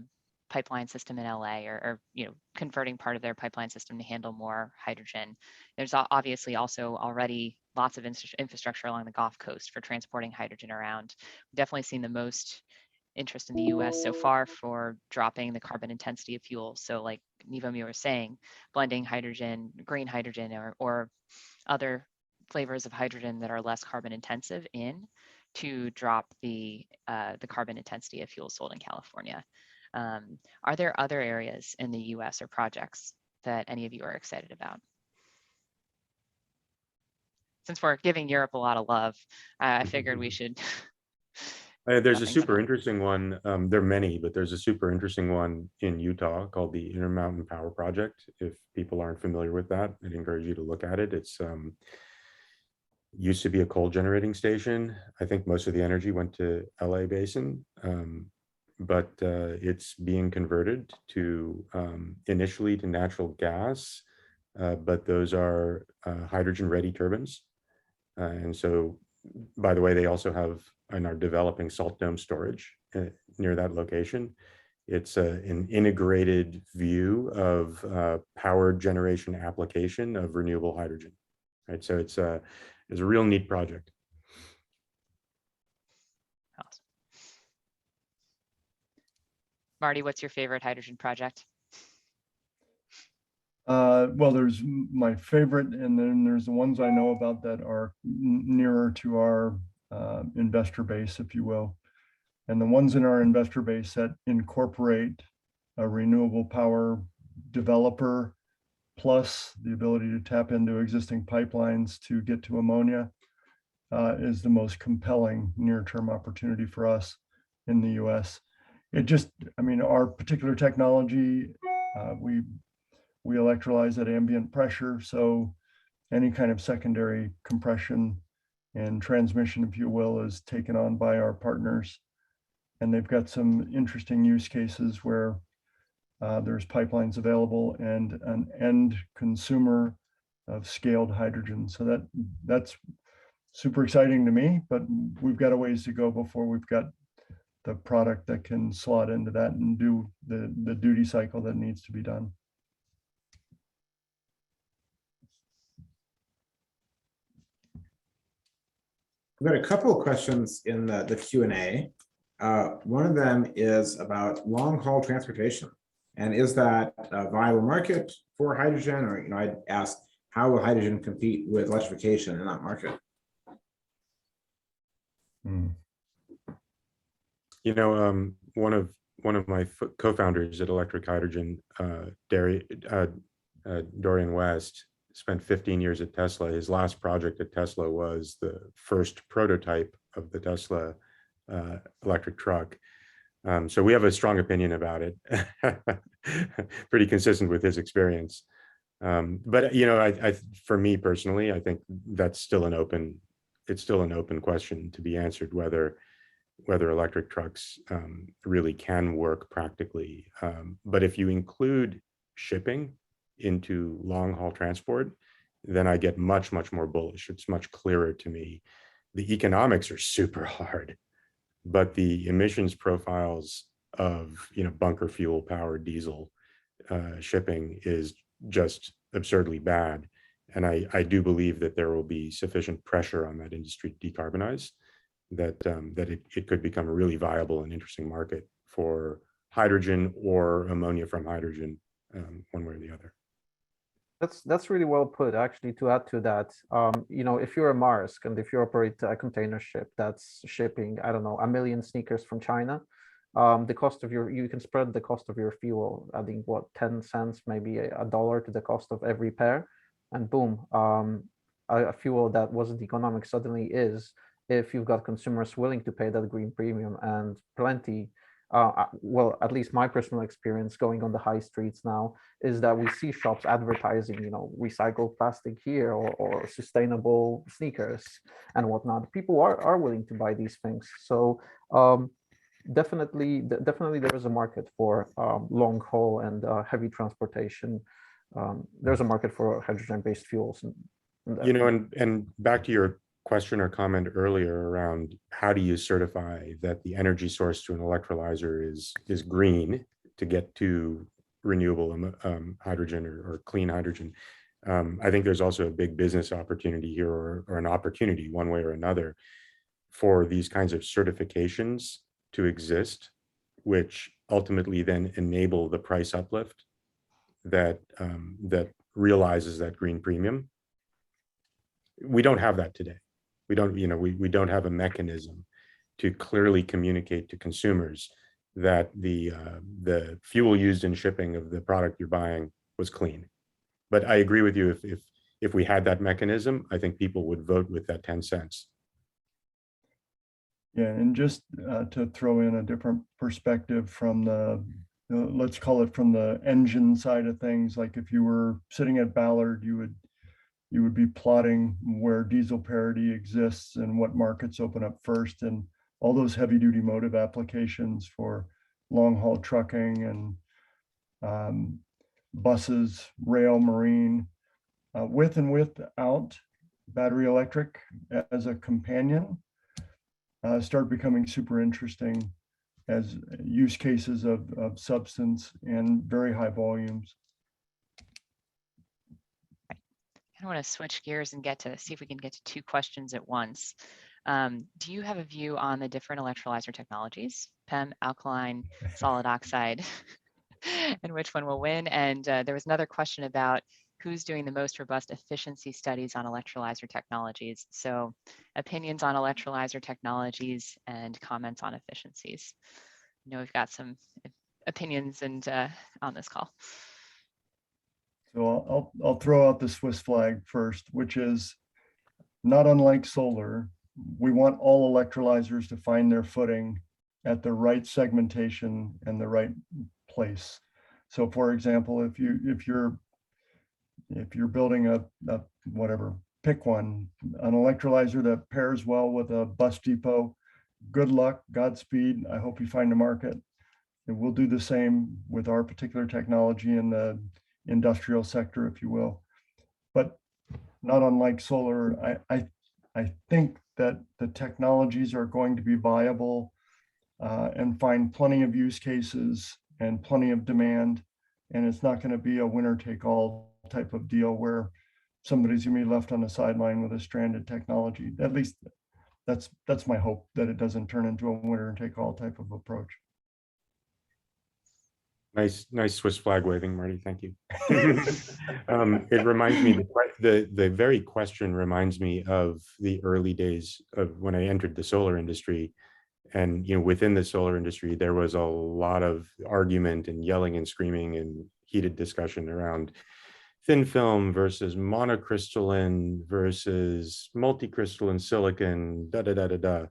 pipeline system in LA or you know, converting part of their pipeline system to handle more hydrogen. There's obviously also already lots of infrastructure along the Gulf Coast for transporting hydrogen around. We've definitely seen the most interest in the US so far for dropping the carbon intensity of fuel. So like Gniewomir was saying, blending hydrogen, green hydrogen, or other flavors of hydrogen that are less carbon intensive in to drop the carbon intensity of fuel sold in California. Are there other areas in the US or projects that any of you are excited about? Since we're giving Europe a lot of love, I figured we should. There's a super interesting one. There are many, but there's a super interesting one in Utah called the Intermountain Power Project. If people aren't familiar with that, I'd encourage you to look at it. It's used to be a coal generating station. I think most of the energy went to LA Basin, but it's being converted to initially to natural gas, but those are hydrogen ready turbines. And so, by the way, they also have and are developing salt dome storage near that location. It's an integrated view of power generation application of renewable hydrogen, right? So it's a real neat project. Awesome. Marty, what's your favorite hydrogen project? Well, there's my favorite, and then there's the ones I know about that are nearer to our investor base, if you will. And the ones in our investor base that incorporate a renewable power developer, plus the ability to tap into existing pipelines to get to ammonia, is the most compelling near-term opportunity for us in the US. It just, I mean, our particular technology, we electrolyze at ambient pressure, so any kind of secondary compression and transmission, if you will, is taken on by our partners. And they've got some interesting use cases where there's pipelines available and an end consumer of scaled hydrogen. So that's super exciting to me, but we've got a ways to go before we've got the product that can slot into that and do the duty cycle that needs to be done. We've got a couple of questions in the Q&A. One of them is about long-haul transportation. And is that a viable market for hydrogen? Or, I'd ask, how will hydrogen compete with electrification in that market? One of my co-founders at Electric Hydrogen, Dorian West, spent 15 years at Tesla. His last project at Tesla was the first prototype of the Tesla electric truck. So we have a strong opinion about it, pretty consistent with his experience. But for me personally, I think that's still an open question to be answered, whether electric trucks really can work practically. But if you include shipping into long haul transport, then I get much more bullish. It's much clearer to me. The economics are super hard, but the emissions profiles of bunker fuel powered diesel shipping is just absurdly bad. And I do believe that there will be sufficient pressure on that industry to decarbonize, that it could become a really viable and interesting market for hydrogen or ammonia from hydrogen, one way or the other. That's really well put. Actually, to add to that, if you're a Maersk and if you operate a container ship that's shipping, I don't know, 1 million sneakers from China, the cost of you can spread the cost of your fuel, I think, 10 cents, maybe $1 to the cost of every pair, and boom, a fuel that wasn't economic suddenly is, if you've got consumers willing to pay that green premium, and plenty. Well, at least my personal experience going on the high streets now is that we see shops advertising, recycled plastic here or sustainable sneakers and whatnot. People are willing to buy these things. So definitely there is a market for long haul and heavy transportation. There's a market for hydrogen-based fuels. And back to your question or comment earlier around how do you certify that the energy source to an electrolyzer is green to get to renewable hydrogen or clean hydrogen. I think there's also a big business opportunity here, or an opportunity one way or another, for these kinds of certifications to exist, which ultimately then enable the price uplift that realizes that green premium. We don't have that today. We don't have a mechanism to clearly communicate to consumers that the fuel used in shipping of the product you're buying was clean. But I agree with you, if we had that mechanism, I think people would vote with that 10 cents. Yeah, and just to throw in a different perspective from let's call it from the engine side of things, like if you were sitting at Ballard, you would be plotting where diesel parity exists and what markets open up first, and all those heavy duty motive applications for long haul trucking and buses, rail, marine, with and without battery electric as a companion. start becoming super interesting as use cases of substance and very high volumes. I want to switch gears and see if we can get to two questions at once. Do you have a view on the different electrolyzer technologies, PEM, alkaline, solid oxide, and which one will win? And there was another question about who's doing the most robust efficiency studies on electrolyzer technologies. So opinions on electrolyzer technologies and comments on efficiencies. I know we've got some opinions and on this call. So I'll throw out the Swiss flag first, which is not unlike solar. We want all electrolyzers to find their footing at the right segmentation and the right place. So for example, if you're building a whatever, pick one, an electrolyzer that pairs well with a bus depot, good luck, Godspeed. I hope you find a market. And we'll do the same with our particular technology in the industrial sector, if you will. But not unlike solar, I think that the technologies are going to be viable and find plenty of use cases and plenty of demand. And it's not going to be a winner take all type of deal where somebody's going to be left on the sideline with a stranded technology. At least that's my hope, that it doesn't turn into a winner take all type of approach. Nice Swiss flag waving, Marty. Thank you. It reminds me, the very question reminds me of the early days of when I entered the solar industry. And within the solar industry, there was a lot of argument and yelling and screaming and heated discussion around thin film versus monocrystalline versus multicrystalline silicon, da da da da da.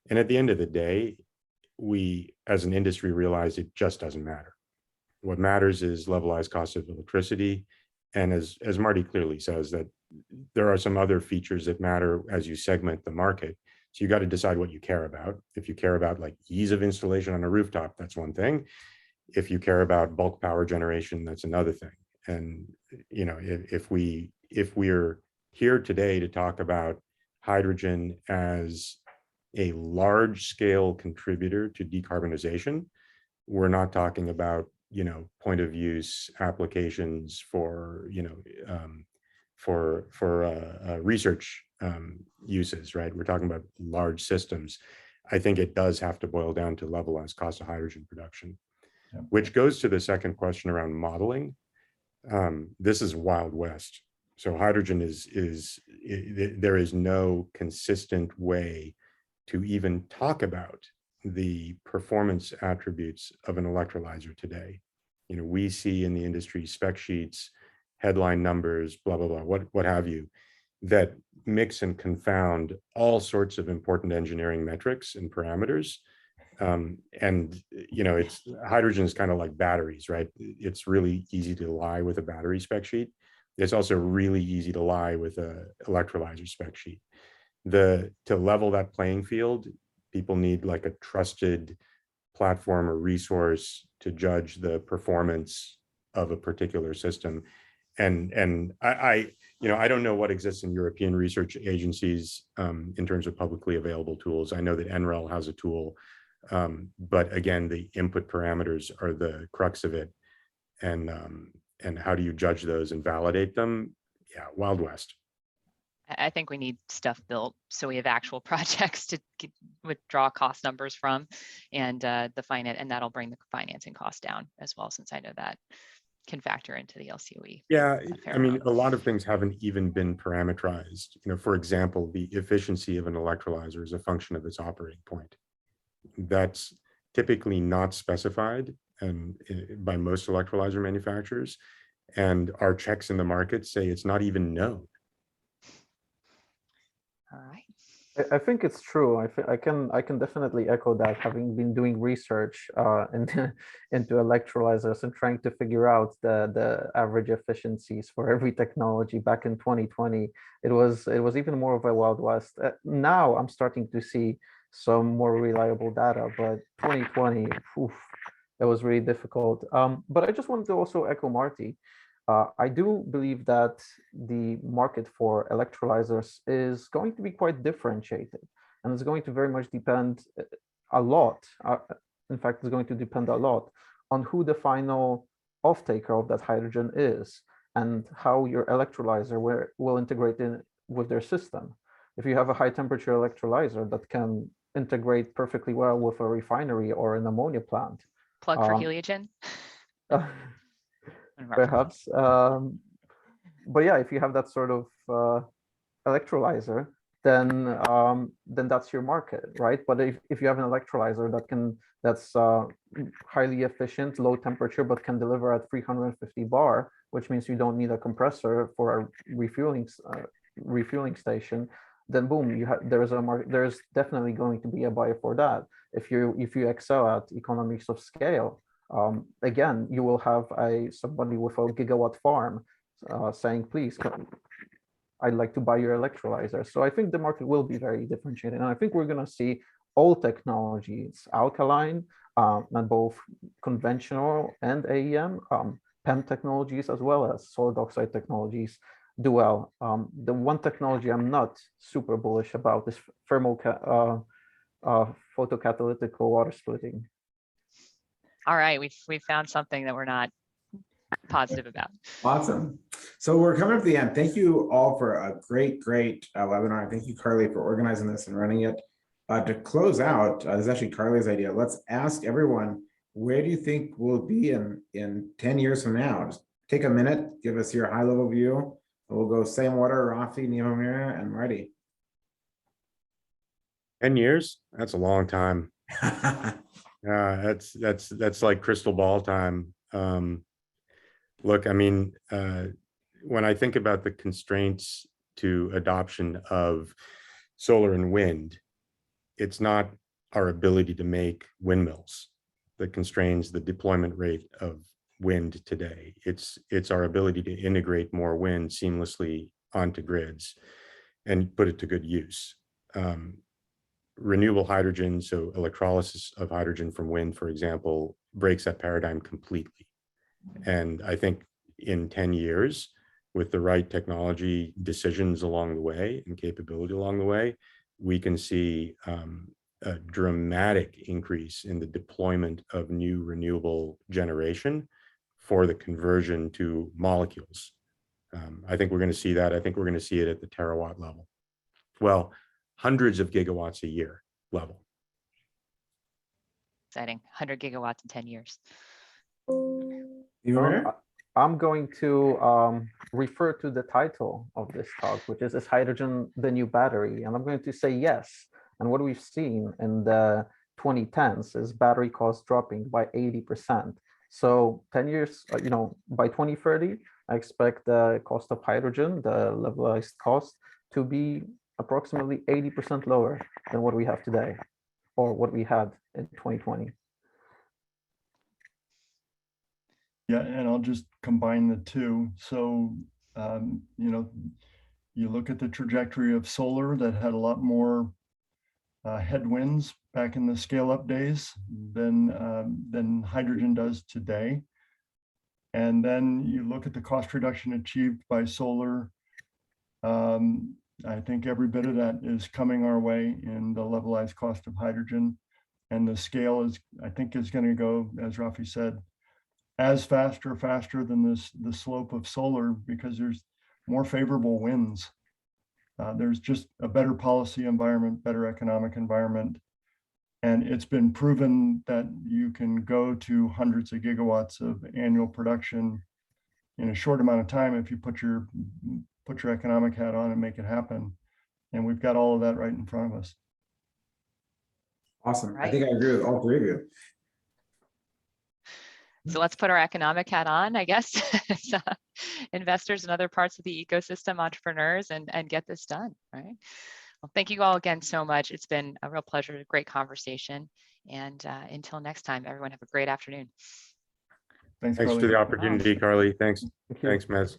And at the end of the day, we as an industry realized it just doesn't matter. What matters is levelized cost of electricity. And as Marty clearly says, that there are some other features that matter as you segment the market. So you got to decide what you care about. If you care about like ease of installation on a rooftop, that's one thing. If you care about bulk power generation, that's another thing. And if we're here today to talk about hydrogen as a large scale contributor to decarbonization, we're not talking about point of use applications for research uses, right? We're talking about large systems. I think it does have to boil down to levelized cost of hydrogen production, which goes to the second question around modeling. This is Wild West. So hydrogen there is no consistent way to even talk about the performance attributes of an electrolyzer today. We see in the industry spec sheets, headline numbers, blah, blah, blah, what have you, that mix and confound all sorts of important engineering metrics and parameters. Hydrogen is kind of like batteries, right? It's really easy to lie with a battery spec sheet. It's also really easy to lie with a electrolyzer spec sheet. To level that playing field, people need like a trusted platform or resource to judge the performance of a particular system. And I don't know what exists in European research agencies in terms of publicly available tools. I know that NREL has a tool, but again, the input parameters are the crux of it. And how do you judge those and validate them? Yeah, Wild West. I think we need stuff built so we have actual projects to withdraw cost numbers from, and and that'll bring the financing cost down as well, since I know that can factor into the LCOE. Yeah, I mean, a lot of things haven't even been parameterized. For example, the efficiency of an electrolyzer is a function of its operating point. That's typically not specified by most electrolyzer manufacturers, and our checks in the market say it's not even known. All right. I think it's true. I can definitely echo that, having been doing research into electrolyzers and trying to figure out the average efficiencies for every technology back in 2020. It was even more of a Wild West. Now I'm starting to see some more reliable data, but 2020, it was really difficult. But I just wanted to also echo Marty. I do believe that the market for electrolyzers is going to be quite differentiated. and it's going to very much depend a lot. In fact, it's going to depend a lot on who the final off-taker of that hydrogen is and how your electrolyzer will integrate in with their system. If you have a high temperature electrolyzer that can integrate perfectly well with a refinery or an ammonia plant. Plug for Heliogen. Perhaps. But yeah, if you have that sort of electrolyzer, then that's your market, right? But if you have an electrolyzer that's highly efficient, low temperature, but can deliver at 350 bar, which means you don't need a compressor for a refueling station, then boom, there's a market. There's definitely going to be a buyer for that. If you excel at economies of scale, again, you will have somebody with a gigawatt farm saying, please, I'd like to buy your electrolyzer. So I think the market will be very differentiated. And I think we're going to see all technologies, alkaline, and both conventional and AEM, PEM technologies, as well as solid oxide technologies do well. The one technology I'm not super bullish about is thermal photocatalytic water splitting. All right, we found something that we're not positive about. Awesome. So we're coming up to the end. Thank you all for a great webinar. Thank you, Carly, for organizing this and running it. To close out, this is actually Carly's idea. Let's ask everyone, where do you think we'll be in 10 years from now? Just take a minute, give us your high-level view. We'll go same order, Raffi, Gniewomir, and Marty. 10 years? That's a long time. That's like crystal ball time. Look, I mean, when I think about the constraints to adoption of solar and wind, it's not our ability to make windmills that constrains the deployment rate of wind today. It's our ability to integrate more wind seamlessly onto grids and put it to good use. Renewable hydrogen, so electrolysis of hydrogen from wind, for example, breaks that paradigm completely. And I think in 10 years, with the right technology decisions along the way and capability along the way, we can see a dramatic increase in the deployment of new renewable generation for the conversion to molecules. I think we're going to see that. I think we're going to see it at the terawatt level. Well, hundreds of gigawatts a year level. Exciting, 100 gigawatts in 10 years. I'm going to refer to the title of this talk, which is hydrogen the new battery? And I'm going to say yes. And what we've seen in the 2010s is battery costs dropping by 80%. So 10 years, by 2030, I expect the cost of hydrogen, the levelized cost, to be approximately 80% lower than what we have today, or what we had in 2020. Yeah, and I'll just combine the two. So, you look at the trajectory of solar that had a lot more headwinds back in the scale-up days than hydrogen does today. And then you look at the cost reduction achieved by solar. I think every bit of that is coming our way in the levelized cost of hydrogen. And the scale I think is going to go, as Raffi said, as faster than the slope of solar, because there's more favorable winds. There's just a better policy environment, better economic environment. And it's been proven that you can go to hundreds of gigawatts of annual production in a short amount of time if you put your economic hat on and make it happen. And we've got all of that right in front of us. Awesome. Right. I think I agree with all three of you. So let's put our economic hat on, I guess, as investors in other parts of the ecosystem, entrepreneurs, and get this done, right? Well, thank you all again so much. It's been a real pleasure, a great conversation. And until next time, everyone have a great afternoon. Thanks, Thanks Carly. for the opportunity, Carly. Thanks, Mez.